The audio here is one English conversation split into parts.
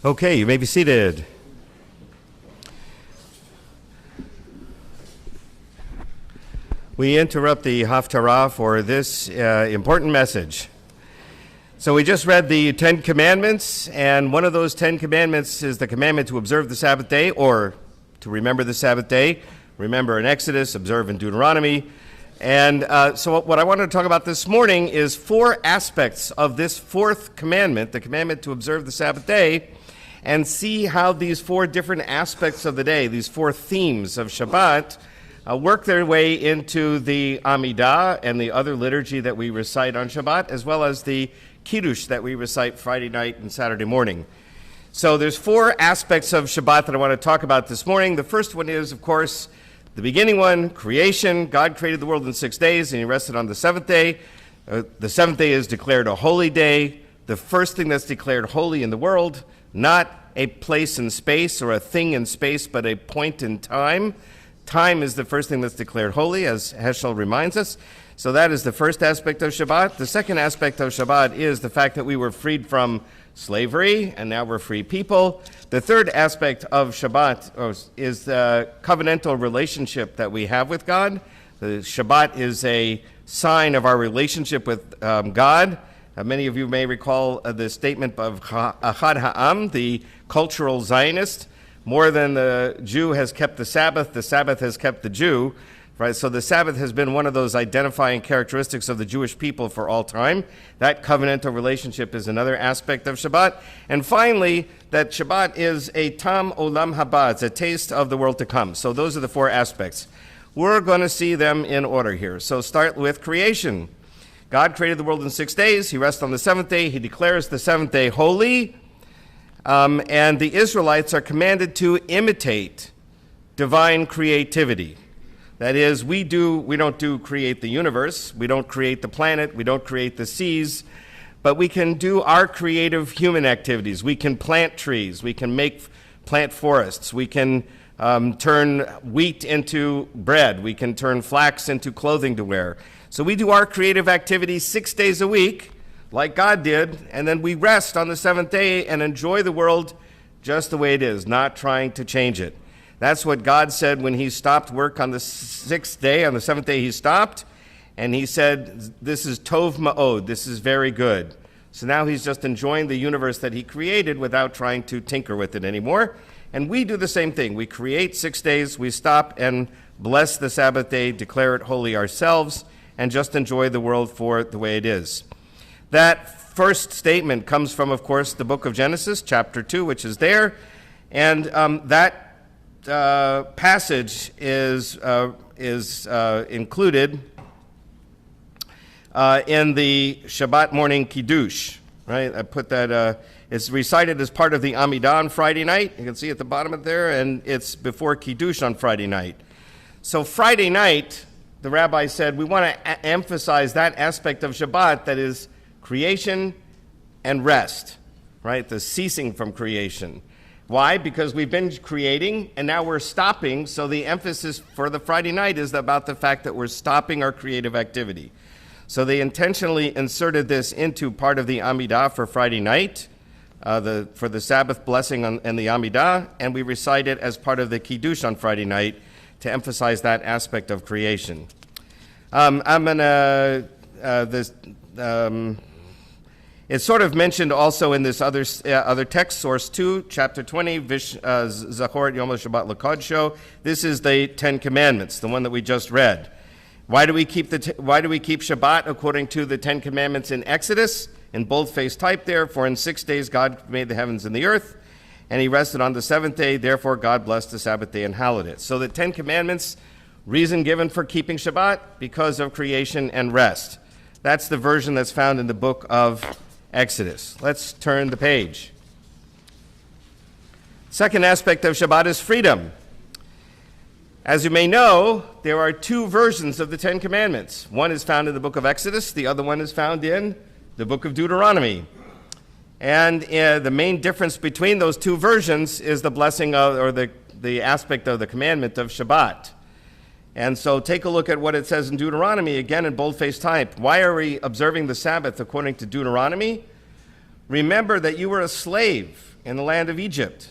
Okay, you may be seated. We interrupt the Haftarah for this important message. So we just read the Ten Commandments, and one of those Ten Commandments is the commandment to observe the Sabbath day, or to remember the Sabbath day. Remember in Exodus, observe in Deuteronomy. And so what I wanted to talk about this morning is four aspects of this fourth commandment, the commandment to observe the Sabbath day, and see how these four different aspects of the day, these four themes of Shabbat, work their way into the Amidah and the other liturgy that we recite on Shabbat, as well as the Kiddush that we recite Friday night and Saturday morning. So there's four aspects of Shabbat that I want to talk about this morning. The first one is, of course, the beginning one, creation. God created the world in 6 days, and he rested on the seventh day. The seventh day is declared a holy day, the first thing that's declared holy in the world, not a place in space or a thing in space, but a point in time. Time is the first thing that's declared holy, as Heschel reminds us. So that is the first aspect of Shabbat. The second aspect of Shabbat is the fact that we were freed from slavery, and now we're free people. The third aspect of Shabbat is the covenantal relationship that we have with God. The Shabbat is a sign of our relationship with God. Many of you may recall the statement of Achad Ha'am, the cultural Zionist. More than the Jew has kept the Sabbath has kept the Jew. Right? So the Sabbath has been one of those identifying characteristics of the Jewish people for all time. That covenantal relationship is another aspect of Shabbat. And finally, that Shabbat is a tam olam haba, it's a taste of the world to come. So those are the four aspects. We're going to see them in order here. So start with creation. God created the world in 6 days. He rests on the seventh day. He declares the seventh day holy. And the Israelites are commanded to imitate divine creativity. That is, we don't create the universe. We don't create the planet. We don't create the seas. But we can do our creative human activities. We can plant trees. We can plant forests. We can turn wheat into bread. We can turn flax into clothing to wear. So we do our creative activities 6 days a week, like God did, and then we rest on the seventh day and enjoy the world just the way it is, not trying to change it. That's what God said when he stopped work on the sixth day. On the seventh day he stopped, and he said, this is tov ma'od, this is very good. So now he's just enjoying the universe that he created without trying to tinker with it anymore. And we do the same thing. We create 6 days, we stop and bless the Sabbath day, declare it holy ourselves, and just enjoy the world for the way it is. That first statement comes from, of course, the book of Genesis, chapter 2, which is there. And that passage is included in the Shabbat morning Kiddush, right? I put that, it's recited as part of the Amidah on Friday night. You can see at the bottom of there, and it's before Kiddush on Friday night. So Friday night, the rabbi said, we want to emphasize that aspect of Shabbat that is creation and rest, right? The ceasing from creation. Why? Because we've been creating and now we're stopping. So the emphasis for the Friday night is about the fact that we're stopping our creative activity. So they intentionally inserted this into part of the Amidah for Friday night, for the Sabbath blessing and the Amidah, and we recite it as part of the Kiddush on Friday night to emphasize that aspect of creation. It's sort of mentioned also in this other text, source 2, chapter 20, Zachor et Yom HaShabbat L'Kodsho. This is the Ten Commandments, the one that we just read. Why do we keep Shabbat according to the Ten Commandments in Exodus? In bold-faced type there, for in 6 days God made the heavens and the earth, and he rested on the seventh day, therefore God blessed the Sabbath day and hallowed it. So the Ten Commandments, reason given for keeping Shabbat, because of creation and rest. That's the version that's found in the book of Exodus. Let's turn the page. Second aspect of Shabbat is freedom. As you may know, there are two versions of the Ten Commandments. One is found in the book of Exodus, the other one is found in the book of Deuteronomy. And the main difference between those two versions is the blessing of, or the aspect of the commandment of Shabbat. And so take a look at what it says in Deuteronomy, again in bold-faced type. Why are we observing the Sabbath according to Deuteronomy? Remember that you were a slave in the land of Egypt,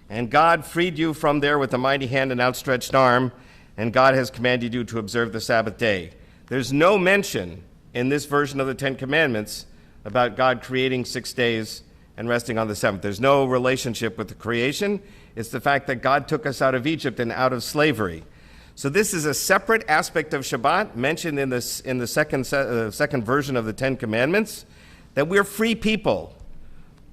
and God freed you from there with a mighty hand and outstretched arm, and God has commanded you to observe the Sabbath day. There's no mention in this version of the Ten Commandments about God creating 6 days and resting on the seventh. There's no relationship with the creation. It's the fact that God took us out of Egypt and out of slavery. So this is a separate aspect of Shabbat mentioned in the second version of the Ten Commandments, that we're free people.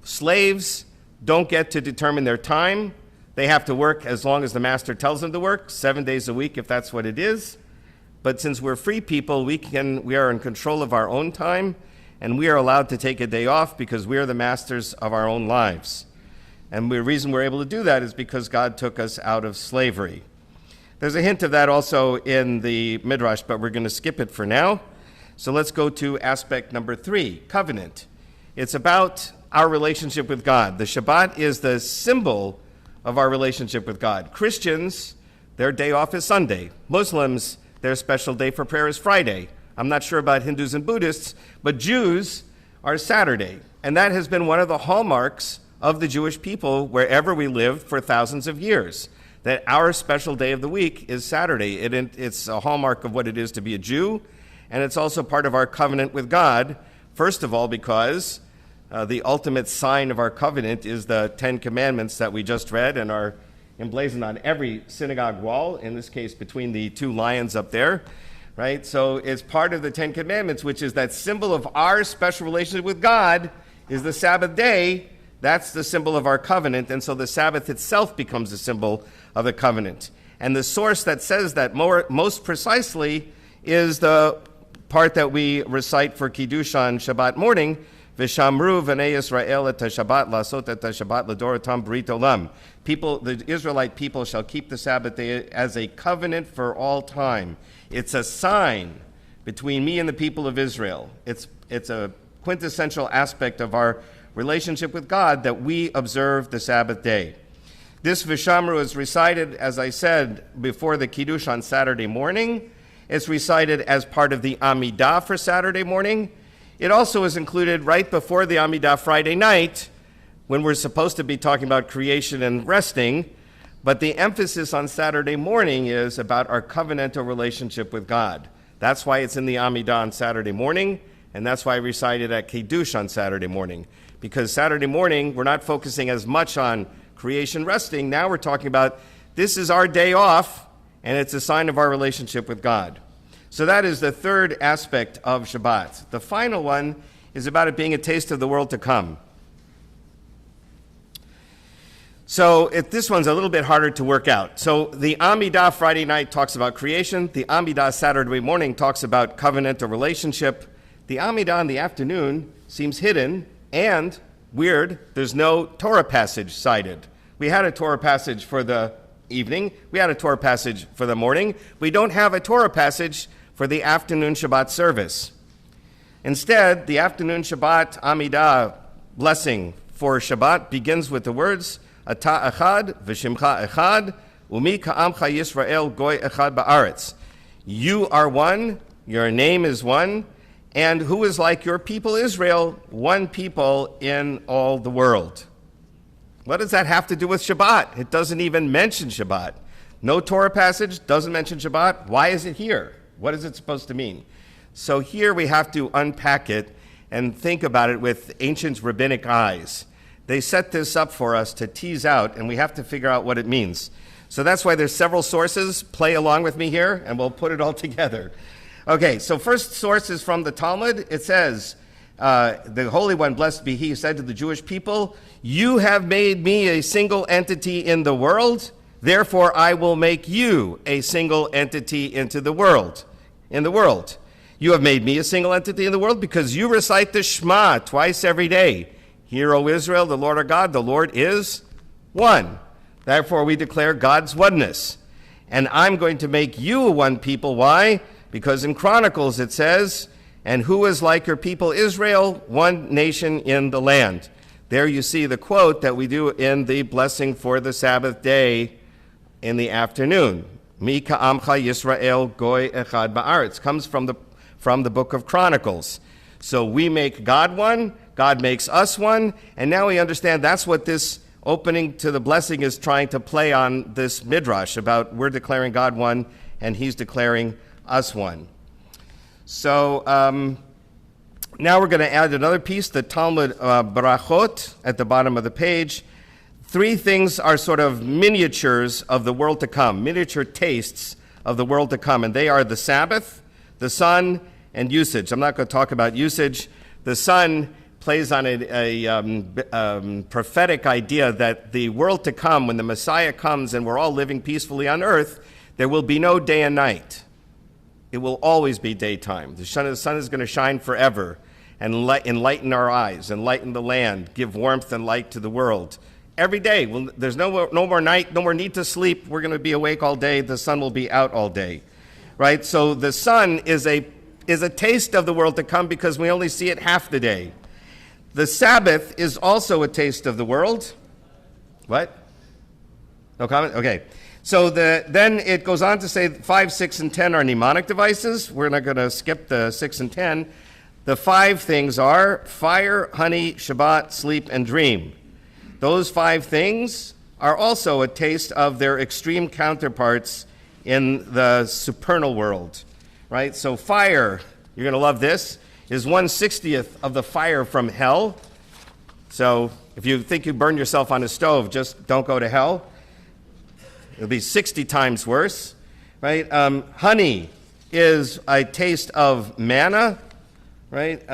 Slaves don't get to determine their time. They have to work as long as the master tells them to work, 7 days a week if that's what it is. But since we're free people, we are in control of our own time, and we are allowed to take a day off because we are the masters of our own lives. And the reason we're able to do that is because God took us out of slavery. There's a hint of that also in the Midrash, but we're going to skip it for now. So let's go to aspect number 3, covenant. It's about our relationship with God. The Shabbat is the symbol of our relationship with God. Christians, their day off is Sunday. Muslims, their special day for prayer is Friday. I'm not sure about Hindus and Buddhists, but Jews are Saturday. And that has been one of the hallmarks of the Jewish people wherever we lived for thousands of years, that our special day of the week is Saturday. It's a hallmark of what it is to be a Jew, and it's also part of our covenant with God, first of all because the ultimate sign of our covenant is the Ten Commandments that we just read and are emblazoned on every synagogue wall, in this case between the 2 lions up there, right? So it's part of the Ten Commandments, which is that symbol of our special relationship with God is the Sabbath day. That's the symbol of our covenant, and so the Sabbath itself becomes a symbol of the covenant. And the source that says that most precisely is the part that we recite for Kiddush on Shabbat morning, V'shamru v'nei Yisrael et ha-Shabbat lasot et ha-Shabbat l'dorotam brit olam. The Israelite people shall keep the Sabbath day as a covenant for all time. It's a sign between me and the people of Israel. It's a quintessential aspect of our relationship with God that we observe the Sabbath day. This V'shamru is recited, as I said, before the Kiddush on Saturday morning. It's recited as part of the Amidah for Saturday morning. It also is included right before the Amidah Friday night, when we're supposed to be talking about creation and resting, but the emphasis on Saturday morning is about our covenantal relationship with God. That's why it's in the Amidah on Saturday morning, and that's why I recited at Kiddush on Saturday morning. Because Saturday morning, we're not focusing as much on creation resting. Now we're talking about this is our day off, and it's a sign of our relationship with God. So that is the third aspect of Shabbat. The final one is about it being a taste of the world to come. So this one's a little bit harder to work out. So the Amidah Friday night talks about creation. The Amidah Saturday morning talks about covenantal relationship. The Amidah in the afternoon seems hidden and weird. There's no Torah passage cited. We had a Torah passage for the evening. We had a Torah passage for the morning. We don't have a Torah passage for the afternoon Shabbat service. Instead, the afternoon Shabbat Amidah blessing for Shabbat begins with the words, Ata echad v'shimcha echad, umi ka'amcha Yisrael goy echad ba'aretz. You are one, your name is one, and who is like your people Israel, one people in all the world. What does that have to do with Shabbat? It doesn't even mention Shabbat. No Torah passage, doesn't mention Shabbat. Why is it here? What is it supposed to mean? So here we have to unpack it and think about it with ancient rabbinic eyes. They set this up for us to tease out, and we have to figure out what it means. So that's why there's several sources. Play along with me here, and we'll put it all together. Okay, so first source is from the Talmud. It says, the Holy One, blessed be He, said to the Jewish people, you have made me a single entity in the world, therefore I will make you a single entity in the world. You have made me a single entity in the world because you recite the Shema twice every day. Hear, O Israel, the Lord our God, the Lord is one. Therefore we declare God's oneness. And I'm going to make you a one people. Why? Because in Chronicles it says, and who is like your people Israel, one nation in the land. There you see the quote that we do in the blessing for the Sabbath day in the afternoon. Mi ka'amcha Yisrael goy echad ba'aretz. Comes from the book of Chronicles. So we make God one, God makes us one, and now we understand that's what this opening to the blessing is trying to play on this midrash about we're declaring God one and he's declaring us one. So now we're going to add another piece, the Talmud Barachot at the bottom of the page. Three things are sort of miniatures of the world to come, miniature tastes of the world to come, and they are the Sabbath, the sun, and usage. I'm not going to talk about usage. The sun plays on a prophetic idea that the world to come, when the Messiah comes and we're all living peacefully on earth, there will be no day and night. It will always be daytime. The sun is going to shine forever and enlighten our eyes, enlighten the land, give warmth and light to the world. Every day, there's no more night, no more need to sleep. We're going to be awake all day. The sun will be out all day, right? So the sun is a taste of the world to come because we only see it half the day. The Sabbath is also a taste of the world. What? No comment? Okay. So then it goes on to say 5, 6, and 10 are mnemonic devices. We're not going to skip the 6 and 10. The 5 things are fire, honey, Shabbat, sleep, and dream. Those 5 things are also a taste of their extreme counterparts in the supernal world, right? So fire, you're going to love this, is 1/60th of the fire from hell. So if you think you burn yourself on a stove, just don't go to hell. It'll be 60 times worse, right? Honey is a taste of manna, right?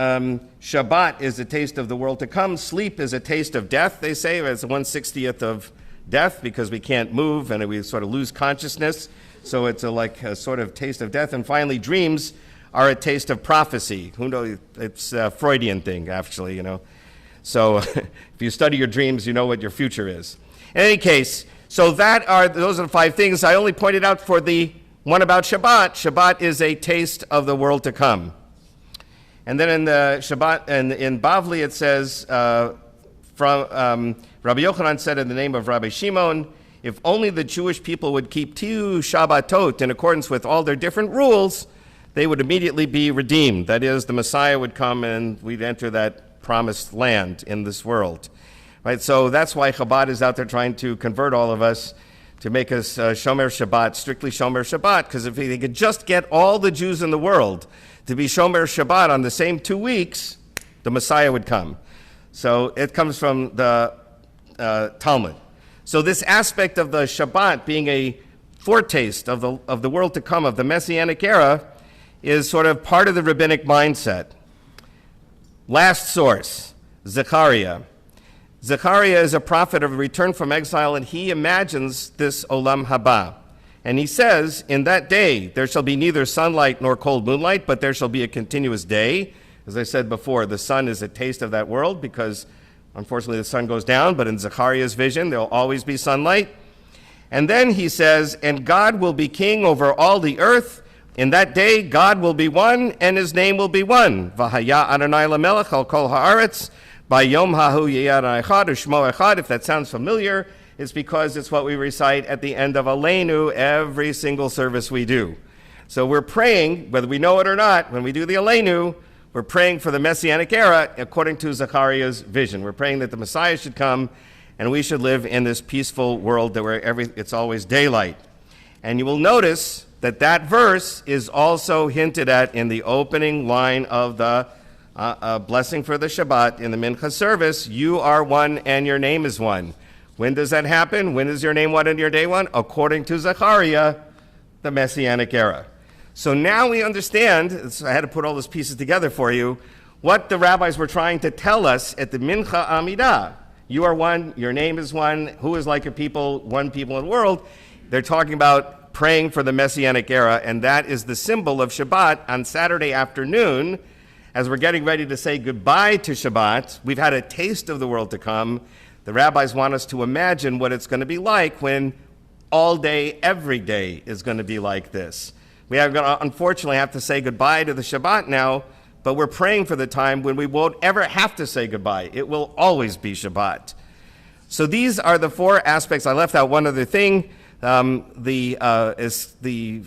Shabbat is a taste of the world to come. Sleep is a taste of death, they say. It's 1/60th of death because we can't move and we sort of lose consciousness. So it's like a sort of taste of death. And finally, dreams are a taste of prophecy. Who knows? It's a Freudian thing, actually, you know. So if you study your dreams, you know what your future is. In any case, so those are the 5 things. I only pointed out for the one about Shabbat. Shabbat is a taste of the world to come. And then in the Shabbat, and in Bavli it says, Rabbi Yochanan said in the name of Rabbi Shimon, if only the Jewish people would keep 2 Shabbatot in accordance with all their different rules, they would immediately be redeemed. That is, the Messiah would come and we'd enter that promised land in this world. Right? So that's why Chabad is out there trying to convert all of us to make us Shomer Shabbat, strictly Shomer Shabbat, because if they could just get all the Jews in the world to be Shomer Shabbat on the same 2 weeks, the Messiah would come. So it comes from the Talmud. So this aspect of the Shabbat being a foretaste of the world to come, of the Messianic era, is sort of part of the rabbinic mindset. Last source, Zechariah. Zechariah is a prophet of a return from exile, and he imagines this Olam Haba. And he says, in that day there shall be neither sunlight nor cold moonlight, but there shall be a continuous day. As I said before, the sun is a taste of that world because unfortunately the sun goes down, but in Zechariah's vision there will always be sunlight. And then he says, and God will be king over all the earth. In that day God will be one, and his name will be one. V'haya Adonai lamelech al kol haaretz. By Yom Hahu Yeyad Echad or Shmo Echad, if that sounds familiar, it's because it's what we recite at the end of Aleinu every single service we do. So we're praying, whether we know it or not, when we do the Aleinu, we're praying for the Messianic era according to Zechariah's vision. We're praying that the Messiah should come and we should live in this peaceful world where it's always daylight. And you will notice that that verse is also hinted at in the opening line of the blessing for the Shabbat in the Mincha service. You are one and your name is one. When does that happen? When is your name one and your day one? According to Zechariah, the Messianic era. So now we understand, so I had to put all those pieces together for you, what the rabbis were trying to tell us at the Mincha Amidah. You are one, your name is one, who is like a people, one people in the world. They're talking about praying for the Messianic era, and that is the symbol of Shabbat on Saturday afternoon. As we're getting ready to say goodbye to Shabbat, we've had a taste of the world to come. The rabbis want us to imagine what it's going to be like when all day, every day is going to be like this. We are going to unfortunately have to say goodbye to the Shabbat now, but we're praying for the time when we won't ever have to say goodbye. It will always be Shabbat. So these are the 4 aspects. I left out one other thing. The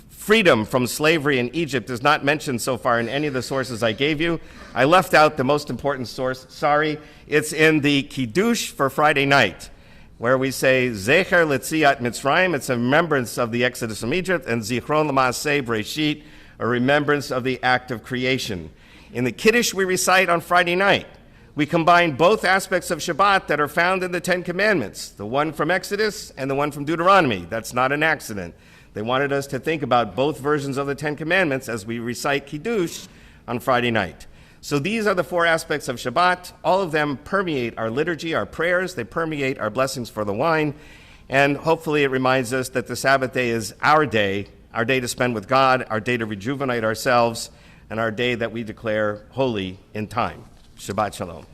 freedom from slavery in Egypt is not mentioned so far in any of the sources I gave you. I left out the most important source. Sorry. It's in the Kiddush for Friday night, where we say, Zecher Letziat Mitzrayim. It's a remembrance of the Exodus from Egypt, and Zichron L'Maaseh Breshit, a remembrance of the act of creation. In the Kiddush we recite on Friday night, we combine both aspects of Shabbat that are found in the Ten Commandments, the one from Exodus and the one from Deuteronomy. That's not an accident. They wanted us to think about both versions of the Ten Commandments as we recite Kiddush on Friday night. So these are the four aspects of Shabbat. All of them permeate our liturgy, our prayers. They permeate our blessings for the wine. And hopefully it reminds us that the Sabbath day is our day to spend with God, our day to rejuvenate ourselves, and our day that we declare holy in time. Shabbat Shalom.